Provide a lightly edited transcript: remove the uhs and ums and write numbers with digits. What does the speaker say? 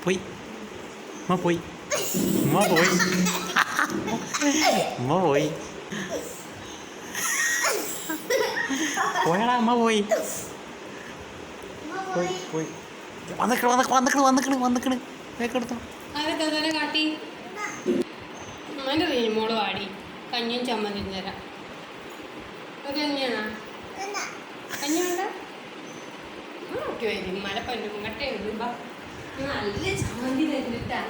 പോയി ഉമ്മ പോയി ഉമ്മ പോയി ഉമ്മ പോയി പോയടാ അമ്മ പോയി പോയി പോയി വന്നിക്കണ് വേക്കെടുത്തോ അതൊക്കെ തന്നെ കാട്ടി അവൻ്റെ മോള് വാടി കഞ്ഞിയും ചമ്മന്തിയും തരാം അത് കഞ്ഞിയാണോ കഞ്ഞി വേണ്ട ഓക്കെ വരും മലപ്പല്ലു മുങ്ങട്ടെ വരുമ്പോ നല്ല ചമ്മന്തി തരുന്നിട്ടാ